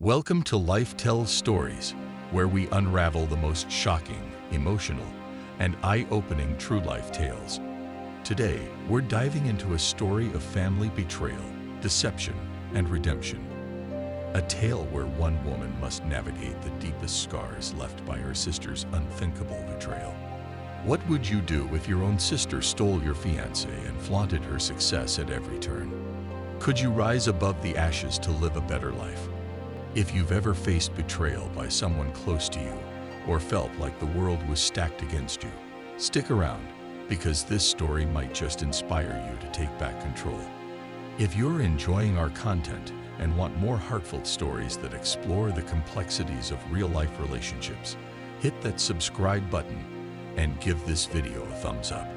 Welcome to Life Tells Stories, where we unravel the most shocking, emotional, and eye-opening true life tales. Today, we're diving into a story of family betrayal, deception, and redemption. A tale where one woman must navigate the deepest scars left by her sister's unthinkable betrayal. What would you do if your own sister stole your fiancé and flaunted her success at every turn? Could you rise above the ashes to live a better life? If you've ever faced betrayal by someone close to you, or felt like the world was stacked against you, stick around, because this story might just inspire you to take back control. If you're enjoying our content and want more heartfelt stories that explore the complexities of real-life relationships, hit that subscribe button and give this video a thumbs up.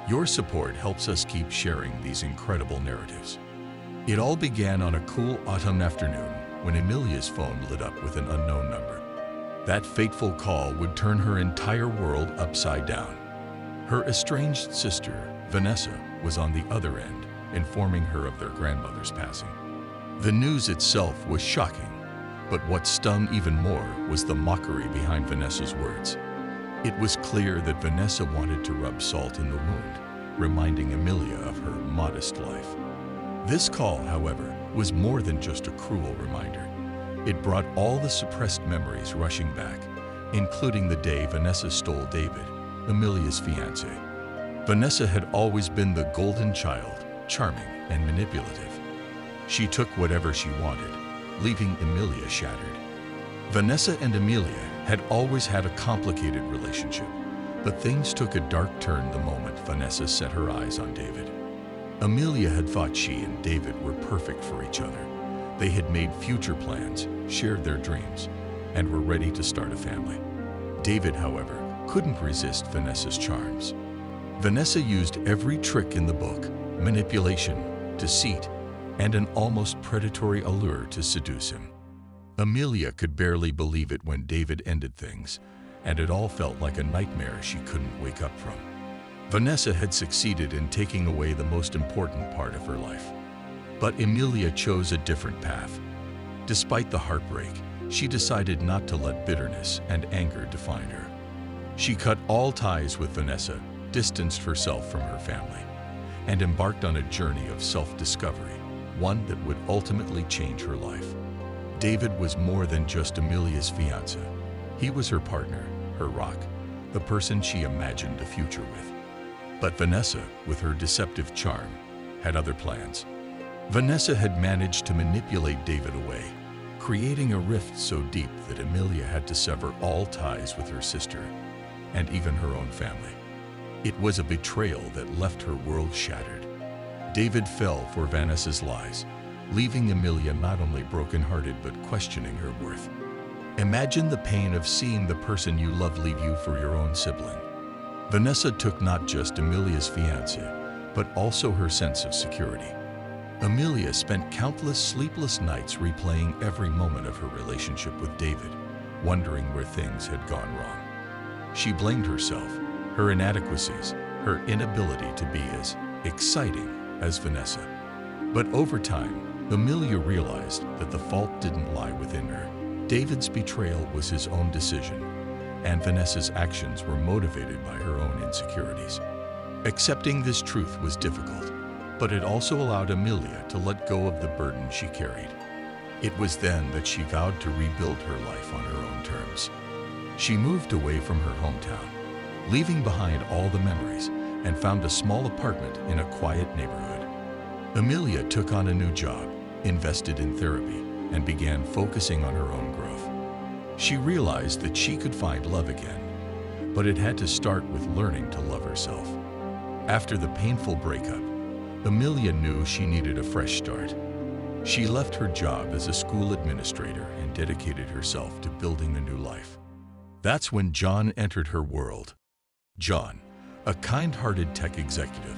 Your support helps us keep sharing these incredible narratives. It all began on a cool autumn afternoon when Amelia's phone lit up with an unknown number. That fateful call would turn her entire world upside down. Her estranged sister, Vanessa, was on the other end, informing her of their grandmother's passing. The news itself was shocking, but what stung even more was the mockery behind Vanessa's words. It was clear that Vanessa wanted to rub salt in the wound, reminding Amelia of her modest life. This call, however, was more than just a cruel reminder. It brought all the suppressed memories rushing back, including the day Vanessa stole David, Amelia's fiancé. Vanessa had always been the golden child, charming and manipulative. She took whatever she wanted, leaving Amelia shattered. Vanessa and Amelia had always had a complicated relationship, but things took a dark turn the moment Vanessa set her eyes on David. Amelia had thought she and David were perfect for each other. They had made future plans, shared their dreams, and were ready to start a family. David, however, couldn't resist Vanessa's charms. Vanessa used every trick in the book, manipulation, deceit, and an almost predatory allure to seduce him. Amelia could barely believe it when David ended things, and it all felt like a nightmare she couldn't wake up from. Vanessa had succeeded in taking away the most important part of her life. But Amelia chose a different path. Despite the heartbreak, she decided not to let bitterness and anger define her. She cut all ties with Vanessa, distanced herself from her family, and embarked on a journey of self-discovery, one that would ultimately change her life. David was more than just Amelia's fiancé. He was her partner, her rock, the person she imagined a future with. But Vanessa, with her deceptive charm, had other plans. Vanessa had managed to manipulate David away, creating a rift so deep that Amelia had to sever all ties with her sister and even her own family. It was a betrayal that left her world shattered. David fell for Vanessa's lies, leaving Amelia not only brokenhearted but questioning her worth. Imagine the pain of seeing the person you love leave you for your own sibling. Vanessa took not just Amelia's fiancé, but also her sense of security. Amelia spent countless sleepless nights replaying every moment of her relationship with David, wondering where things had gone wrong. She blamed herself, her inadequacies, her inability to be as exciting as Vanessa. But over time, Amelia realized that the fault didn't lie within her. David's betrayal was his own decision, and Vanessa's actions were motivated by her own insecurities. Accepting this truth was difficult, but it also allowed Amelia to let go of the burden she carried. It was then that she vowed to rebuild her life on her own terms. She moved away from her hometown, leaving behind all the memories, and found a small apartment in a quiet neighborhood. Amelia took on a new job, invested in therapy, and began focusing on her own growth. She realized that she could find love again, but it had to start with learning to love herself. After the painful breakup, Amelia knew she needed a fresh start. She left her job as a school administrator and dedicated herself to building a new life. That's when John entered her world. John, a kind-hearted tech executive,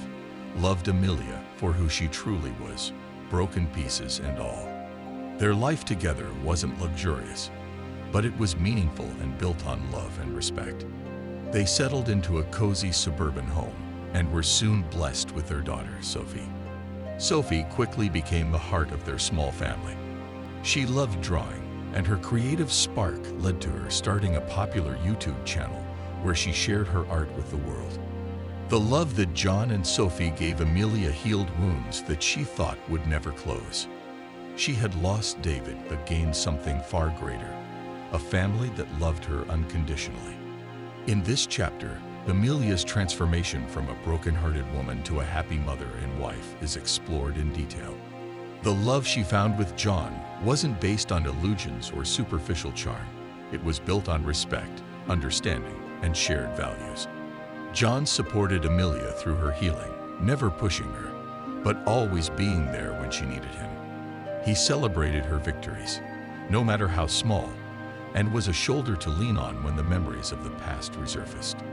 loved Amelia for who she truly was, broken pieces and all. Their life together wasn't luxurious, but it was meaningful and built on love and respect. They settled into a cozy suburban home and were soon blessed with their daughter, Sophie. Sophie quickly became the heart of their small family. She loved drawing, and her creative spark led to her starting a popular YouTube channel where she shared her art with the world. The love that John and Sophie gave Amelia healed wounds that she thought would never close. She had lost David but gained something far greater, a family that loved her unconditionally. In this chapter, Amelia's transformation from a broken-hearted woman to a happy mother and wife is explored in detail. The love she found with John wasn't based on illusions or superficial charm. It was built on respect, understanding, and shared values. John supported Amelia through her healing, never pushing her, but always being there when she needed him. He celebrated her victories, no matter how small, and was a shoulder to lean on when the memories of the past resurfaced.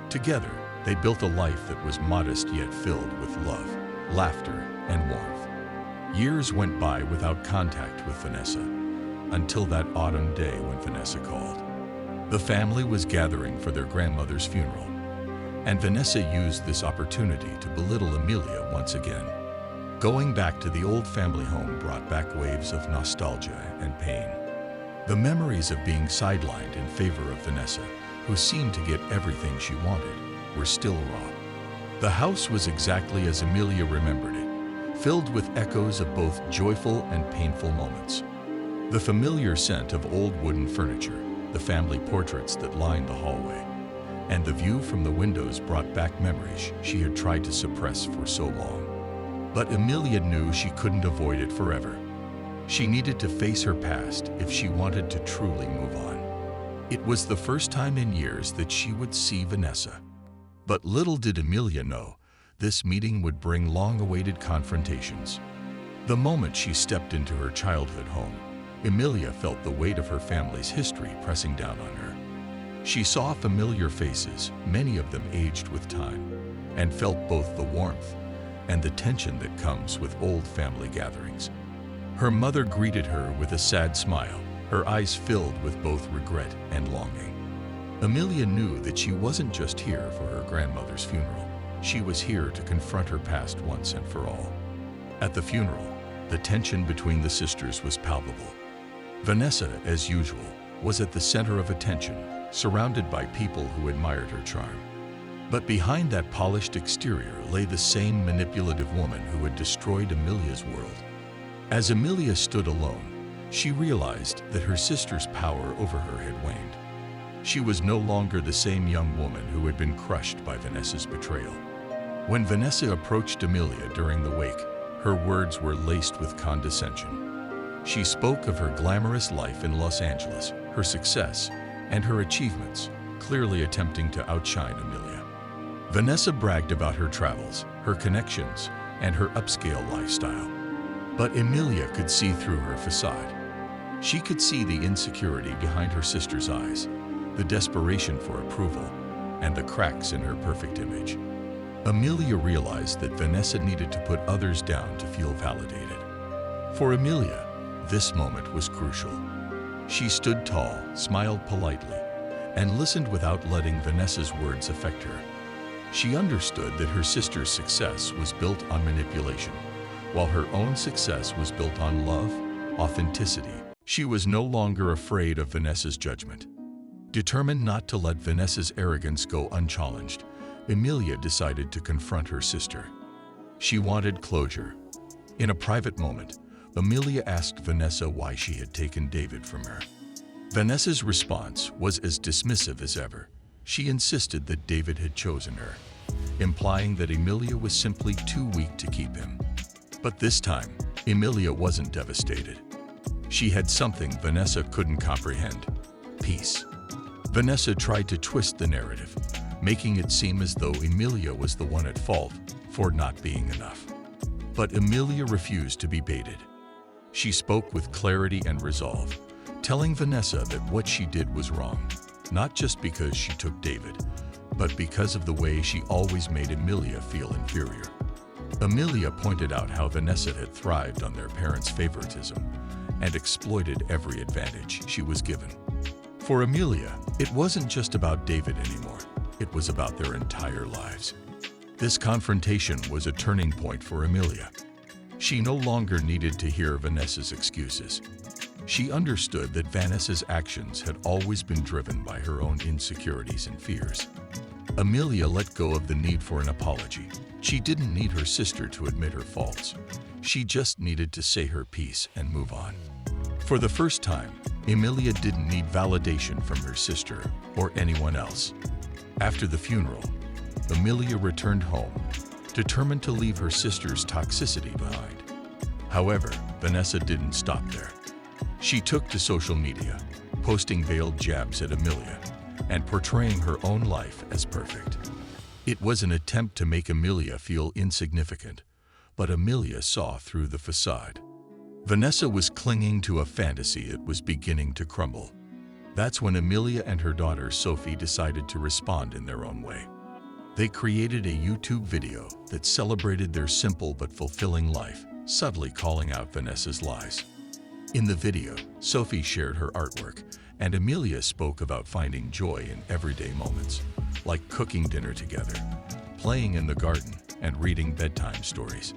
Together, they built a life that was modest yet filled with love, laughter, and warmth. Years went by without contact with Vanessa, until that autumn day when Vanessa called. The family was gathering for their grandmother's funeral, and Vanessa used this opportunity to belittle Amelia once again. Going back to the old family home brought back waves of nostalgia and pain. The memories of being sidelined in favor of Vanessa, who seemed to get everything she wanted, were still raw. The house was exactly as Amelia remembered it, filled with echoes of both joyful and painful moments. The familiar scent of old wooden furniture, the family portraits that lined the hallway, and the view from the windows brought back memories she had tried to suppress for so long. But Amelia knew she couldn't avoid it forever. She needed to face her past if she wanted to truly move on. It was the first time in years that she would see Vanessa. But little did Amelia know, this meeting would bring long-awaited confrontations. The moment she stepped into her childhood home, Amelia felt the weight of her family's history pressing down on her. She saw familiar faces, many of them aged with time, and felt both the warmth and the tension that comes with old family gatherings. Her mother greeted her with a sad smile, her eyes filled with both regret and longing. Amelia knew that she wasn't just here for her grandmother's funeral. She was here to confront her past once and for all. At the funeral, the tension between the sisters was palpable. Vanessa, as usual, was at the center of attention, surrounded by people who admired her charm. But behind that polished exterior lay the same manipulative woman who had destroyed Amelia's world. As Amelia stood alone, she realized that her sister's power over her had waned. She was no longer the same young woman who had been crushed by Vanessa's betrayal. When Vanessa approached Amelia during the wake, her words were laced with condescension. She spoke of her glamorous life in Los Angeles, her success, and her achievements, clearly attempting to outshine Amelia. Vanessa bragged about her travels, her connections, and her upscale lifestyle. But Amelia could see through her facade. She could see the insecurity behind her sister's eyes, the desperation for approval, and the cracks in her perfect image. Amelia realized that Vanessa needed to put others down to feel validated. For Amelia, this moment was crucial. She stood tall, smiled politely, and listened without letting Vanessa's words affect her. She understood that her sister's success was built on manipulation, while her own success was built on love, authenticity. She was no longer afraid of Vanessa's judgment. Determined not to let Vanessa's arrogance go unchallenged, Amelia decided to confront her sister. She wanted closure. In a private moment, Amelia asked Vanessa why she had taken David from her. Vanessa's response was as dismissive as ever. She insisted that David had chosen her, implying that Amelia was simply too weak to keep him. But this time, Amelia wasn't devastated. She had something Vanessa couldn't comprehend: peace. Vanessa tried to twist the narrative, making it seem as though Amelia was the one at fault for not being enough. But Amelia refused to be baited. She spoke with clarity and resolve, telling Vanessa that what she did was wrong, not just because she took David, but because of the way she always made Amelia feel inferior. Amelia pointed out how Vanessa had thrived on their parents' favoritism and exploited every advantage she was given. For Amelia, it wasn't just about David anymore. It was about their entire lives. This confrontation was a turning point for Amelia. She no longer needed to hear Vanessa's excuses. She understood that Vanessa's actions had always been driven by her own insecurities and fears. Amelia let go of the need for an apology. She didn't need her sister to admit her faults. She just needed to say her piece and move on. For the first time, Amelia didn't need validation from her sister or anyone else. After the funeral, Amelia returned home, determined to leave her sister's toxicity behind. However, Vanessa didn't stop there. She took to social media, posting veiled jabs at Amelia and portraying her own life as perfect. It was an attempt to make Amelia feel insignificant, but Amelia saw through the facade. Vanessa was clinging to a fantasy that was beginning to crumble. That's when Amelia and her daughter Sophie decided to respond in their own way. They created a YouTube video that celebrated their simple but fulfilling life, subtly calling out Vanessa's lies. In the video, Sophie shared her artwork, and Amelia spoke about finding joy in everyday moments, like cooking dinner together, playing in the garden, and reading bedtime stories.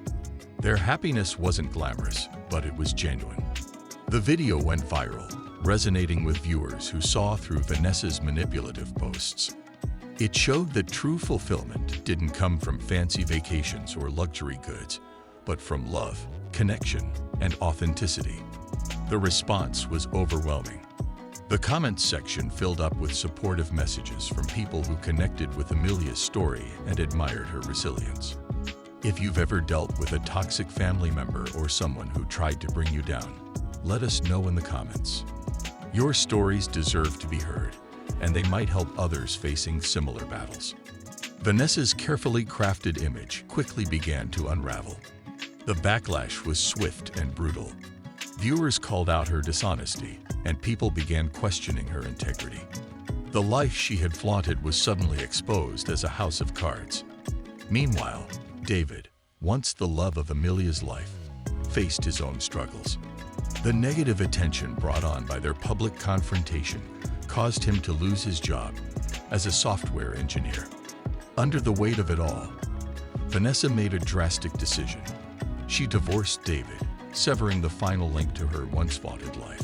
Their happiness wasn't glamorous, but it was genuine. The video went viral, resonating with viewers who saw through Vanessa's manipulative posts. It showed that true fulfillment didn't come from fancy vacations or luxury goods, but from love, connection, and authenticity. The response was overwhelming. The comments section filled up with supportive messages from people who connected with Amelia's story and admired her resilience. If you've ever dealt with a toxic family member or someone who tried to bring you down, let us know in the comments. Your stories deserve to be heard, and they might help others facing similar battles. Vanessa's carefully crafted image quickly began to unravel. The backlash was swift and brutal. Viewers called out her dishonesty, and people began questioning her integrity. The life she had flaunted was suddenly exposed as a house of cards. Meanwhile, David, once the love of Amelia's life, faced his own struggles. The negative attention brought on by their public confrontation caused him to lose his job as a software engineer. Under the weight of it all, Vanessa made a drastic decision. She divorced David, severing the final link to her once vaunted life.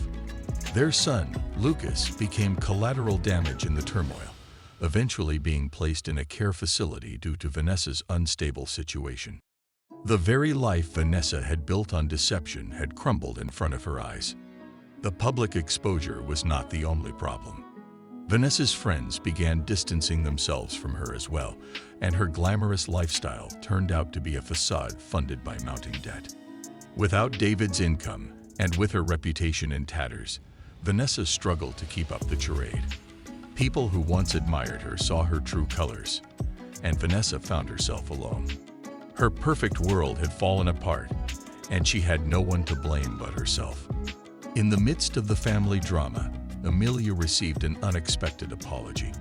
Their son, Lucas, became collateral damage in the turmoil, eventually being placed in a care facility due to Vanessa's unstable situation. The very life Vanessa had built on deception had crumbled in front of her eyes. The public exposure was not the only problem. Vanessa's friends began distancing themselves from her as well, and her glamorous lifestyle turned out to be a facade funded by mounting debt. Without David's income, and with her reputation in tatters, Vanessa struggled to keep up the charade. People who once admired her saw her true colors, and Vanessa found herself alone. Her perfect world had fallen apart, and she had no one to blame but herself. In the midst of the family drama, Amelia received an unexpected apology.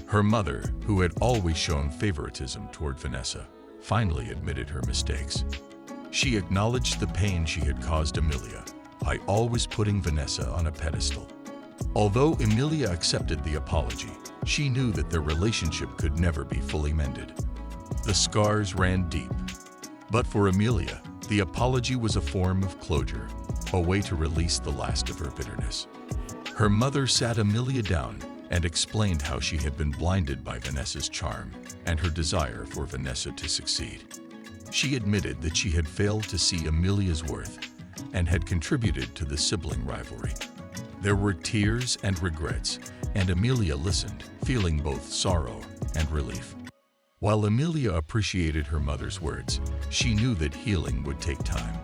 Her mother, who had always shown favoritism toward Vanessa, finally admitted her mistakes. She acknowledged the pain she had caused Amelia by always putting Vanessa on a pedestal. Although Amelia accepted the apology, she knew that their relationship could never be fully mended. The scars ran deep. But for Amelia, the apology was a form of closure, a way to release the last of her bitterness. Her mother sat Amelia down and explained how she had been blinded by Vanessa's charm and her desire for Vanessa to succeed. She admitted that she had failed to see Amelia's worth and had contributed to the sibling rivalry. There were tears and regrets, and Amelia listened, feeling both sorrow and relief. While Amelia appreciated her mother's words, she knew that healing would take time.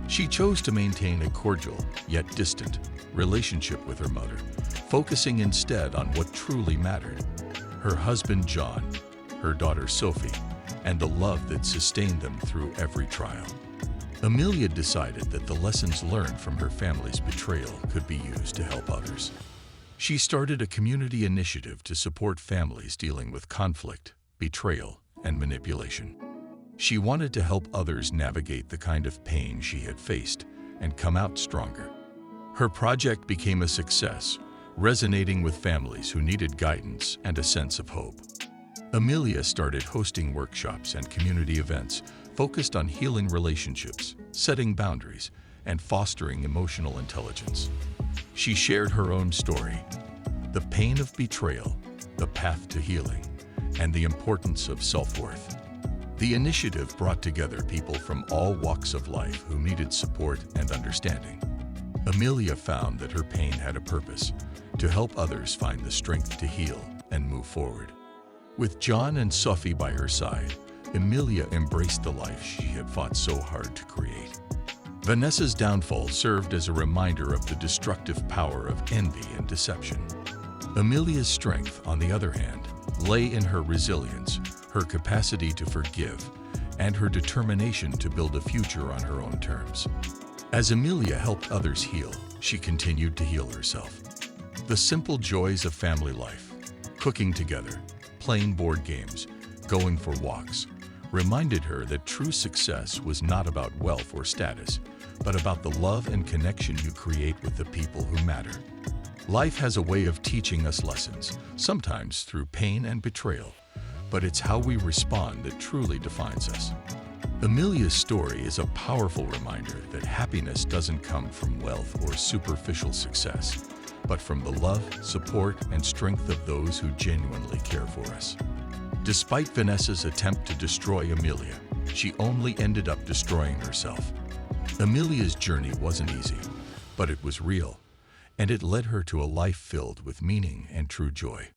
She chose to maintain a cordial, yet distant, relationship with her mother, focusing instead on what truly mattered: her husband John, her daughter Sophie, and the love that sustained them through every trial. Amelia decided that the lessons learned from her family's betrayal could be used to help others. She started a community initiative to support families dealing with conflict, betrayal, and manipulation. She wanted to help others navigate the kind of pain she had faced and come out stronger. Her project became a success, resonating with families who needed guidance and a sense of hope. Amelia started hosting workshops and community events focused on healing relationships, setting boundaries, and fostering emotional intelligence. She shared her own story, the pain of betrayal, the path to healing, and the importance of self-worth. The initiative brought together people from all walks of life who needed support and understanding. Amelia found that her pain had a purpose, to help others find the strength to heal and move forward. With John and Sophie by her side, Amelia embraced the life she had fought so hard to create. Vanessa's downfall served as a reminder of the destructive power of envy and deception. Amelia's strength, on the other hand, lay in her resilience, her capacity to forgive, and her determination to build a future on her own terms. As Amelia helped others heal, she continued to heal herself. The simple joys of family life, cooking together, playing board games, going for walks, reminded her that true success was not about wealth or status, but about the love and connection you create with the people who matter. Life has a way of teaching us lessons, sometimes through pain and betrayal, but it's how we respond that truly defines us. Amelia's story is a powerful reminder that happiness doesn't come from wealth or superficial success, but from the love, support, and strength of those who genuinely care for us. Despite Vanessa's attempt to destroy Amelia, she only ended up destroying herself. Amelia's journey wasn't easy, but it was real, and it led her to a life filled with meaning and true joy.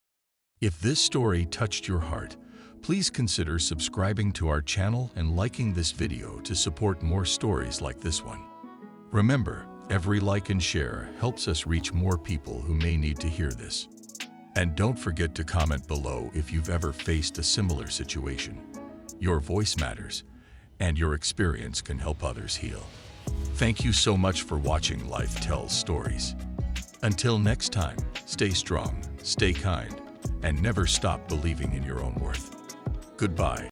If this story touched your heart, please consider subscribing to our channel and liking this video to support more stories like this one. Remember, every like and share helps us reach more people who may need to hear this. And don't forget to comment below if you've ever faced a similar situation. Your voice matters, and your experience can help others heal. Thank you so much for watching Life Tells Stories. Until next time, stay strong, stay kind, and never stop believing in your own worth. Goodbye.